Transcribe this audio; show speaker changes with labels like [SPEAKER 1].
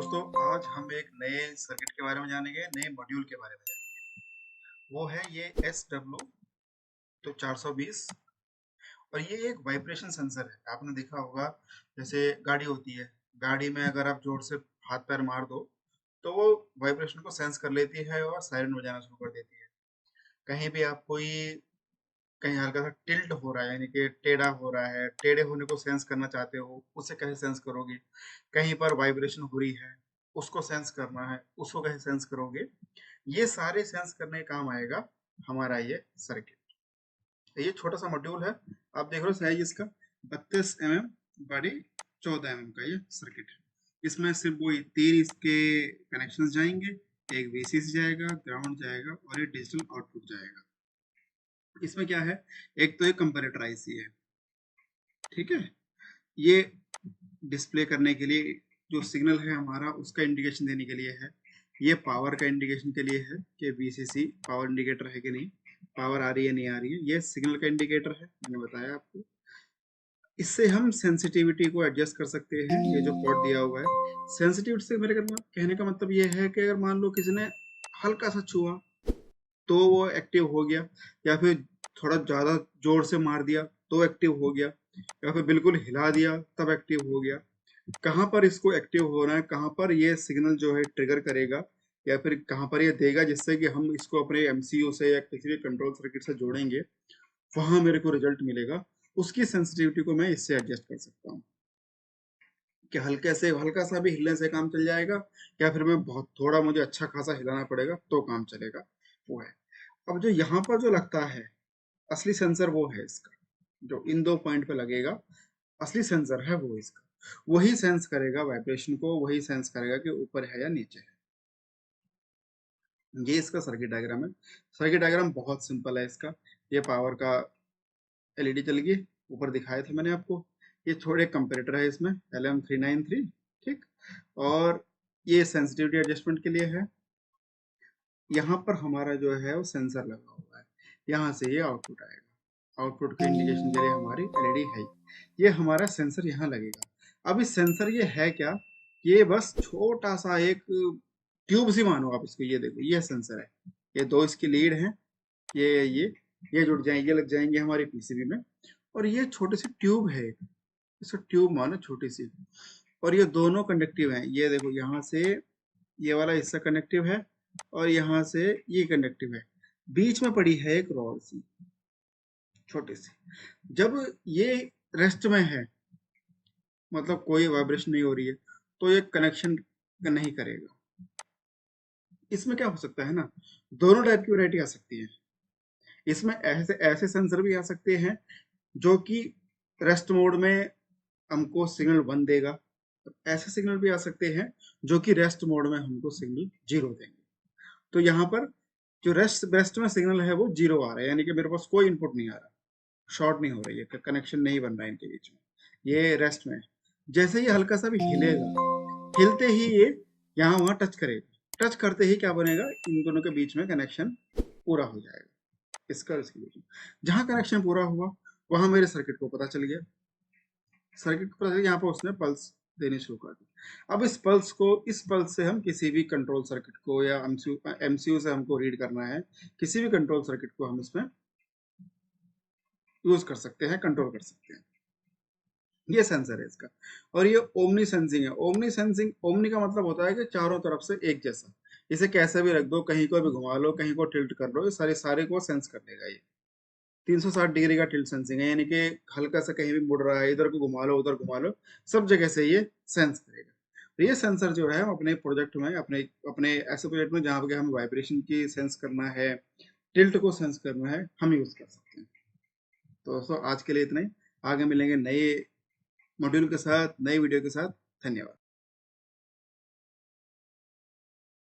[SPEAKER 1] दोस्तों आज हम एक नए सर्किट के बारे में जानेंगे, नए मॉड्यूल के बारे में जानेंगे। वो है ये SW तो 420 और ये एक वाइब्रेशन सेंसर है। आपने देखा होगा जैसे गाड़ी होती है, गाड़ी में अगर आप जोर से हाथ पैर मार दो तो वो वाइब्रेशन को सेंस कर लेती है और सायरन बजाना शुरू कर देती है। कहीं भी आप कोई कहीं हल्का सा टिल्ट हो रहा है यानी कि टेढ़ा हो रहा है, टेढ़े होने को सेंस करना चाहते हो, उसे कैसे सेंस करोगे? कहीं पर वाइब्रेशन हो रही है, उसको सेंस करना है, उसको कैसे सेंस करोगे? ये सारे सेंस करने का काम आएगा हमारा ये सर्किट। ये छोटा सा मॉड्यूल है, आप देख रहे हो साइज इसका 32 mm बड़ी 14 mm का ये सर्किट है। इसमें सिर्फ वो तीन इसके कनेक्शन जाएंगे, एक VCC जाएगा, ग्राउंड जाएगा और ये डिजिटल आउटपुट जाएगा। इसमें क्या है, एक तो ये कंपैरेटर आईसी है, ठीक है। ये डिस्प्ले करने के लिए जो सिग्नल है हमारा उसका इंडिकेशन देने के लिए है। ये पावर का इंडिकेशन के लिए है कि VCC पावर इंडिकेटर है कि नहीं, पावर आ रही है नहीं आ रही है। ये सिग्नल का इंडिकेटर है, मैंने बताया आपको। इससे हम सेंसिटिविटी को एडजस्ट कर सकते हैं। ये जो कोड दिया हुआ है सेंसिटिविटी से मेरे कहने का मतलब ये है कि अगर मान लो किसी ने हल्का सा छुआ तो वो एक्टिव हो गया, या फिर थोड़ा ज्यादा जोर से मार दिया तो एक्टिव हो गया, या फिर बिल्कुल हिला दिया तब एक्टिव हो गया। कहाँ पर इसको एक्टिव होना है, कहाँ पर ये सिग्नल जो है ट्रिगर करेगा, या फिर कहाँ पर ये देगा जिससे कि हम इसको अपने MCU से या किसी भी कंट्रोल सर्किट से जोड़ेंगे, वहां मेरे को रिजल्ट मिलेगा। उसकी सेंसिटिविटी को मैं इससे एडजस्ट कर सकता हूँ कि हल्का सा भी हिलने से काम चल जाएगा, या फिर मैं बहुत थोड़ा मुझे अच्छा खासा हिलाना पड़ेगा तो काम चलेगा। वो है। अब जो यहाँ पर जो लगता है असली सेंसर वो है इसका, जो इन दो पॉइंट पे लगेगा असली सेंसर है वो इसका। वही सेंस करेगा वाइब्रेशन को, वही सेंस करेगा कि ऊपर है या नीचे है। ये इसका सर्किट डायग्राम है। सर्किट डायग्राम बहुत सिंपल है इसका। ये पावर का LED चल गई, ऊपर दिखाए थे मैंने आपको। ये छोटे कंपेरेटर है इसमें LM393, ठीक। और ये सेंसिटिविटी एडजस्टमेंट के लिए है। यहाँ पर हमारा जो है वो सेंसर लगा हुआ है, यहाँ से ये आउटपुट आएगा। आउटपुट के इंडिकेशन के लिए हमारी LED है। ये हमारा सेंसर यहाँ लगेगा। अब इस सेंसर ये है क्या, ये बस छोटा सा एक ट्यूब सी मानो आप इसको। ये देखो ये सेंसर है, ये दो इसकी लीड है, ये जुड़ जाएंगे, ये लग जाएंगे हमारी PCB में। और ये छोटी सी ट्यूब है, इसको ट्यूब मानो छोटी सी। और ये दोनों कंडक्टिव हैं। ये देखो यहाँ से ये वाला हिस्सा कंडक्टिव है और यहाँ से ये कंडक्टिव है। बीच में पड़ी है एक रॉड सी छोटी सी। जब ये रेस्ट में है, मतलब कोई वाइब्रेशन नहीं हो रही है, तो ये कनेक्शन नहीं करेगा। इसमें क्या हो सकता है ना, दोनों टाइप की वैरायटी आ सकती है। इसमें ऐसे ऐसे सेंसर भी आ सकते हैं जो कि रेस्ट मोड में हमको सिग्नल 1 देगा। ऐसे सिग्नल भी आ सकते हैं जो कि रेस्ट मोड में हमको सिग्नल 0 देंगे। तो यहाँ पर जो रेस्ट में सिग्नल है वो 0 आ रहा है, यानी कि मेरे पास कोई इनपुट नहीं आ रहा, शॉर्ट नहीं हो रही है, कनेक्शन नहीं बन रहा है इनके बीच में, ये रेस्ट में है। जैसे ये हल्का सा भी हिलेगा, हिलते ही ये यहाँ वहाँ टच करेगा, टच करते ही क्या बनेगा, इन दोनों के बीच में कनेक्शन पूरा हो जाएगा। इसका और इसके बीच में जहाँ कनेक्शन पूरा हुआ वहां मेरे सर्किट को पता चल गया। सर्किट को पता चल गया, यहाँ पर उसने पल्स देनी शुरू कर दी। अब इस पल्स से हम किसी भी कंट्रोल सर्किट को या MCU से हमको रीड करना है, किसी भी कंट्रोल सर्किट को हम इसमें यूज कर सकते हैं, कंट्रोल कर सकते हैं। ये सेंसर है इसका। और ये ओमनी सेंसिंग है। ओमनी का मतलब होता है कि चारों तरफ से एक जैसा। इसे कैसे भी रख दो, कहीं को भी घुमा लो, कहीं को टिल्ट कर लो, ये सारे को सेंस कर लेगा। ये 360 डिग्री का टिल्ट सेंसिंग है, यानी कि हल्का सा कहीं भी मुड़ रहा है, इधर को घुमा लो उधर घुमा लो, सब जगह से ये सेंस करेगा। तो ये सेंसर जो है हम अपने प्रोजेक्ट में, अपने अपने ऐसे प्रोजेक्ट में जहाँ पे हमें वाइब्रेशन की सेंस करना है, टिल्ट को सेंस करना है, हम यूज कर सकते हैं। तो दोस्तों आज के लिए इतना ही। आगे मिलेंगे नए मॉड्यूल के साथ, नए वीडियो के साथ। धन्यवाद।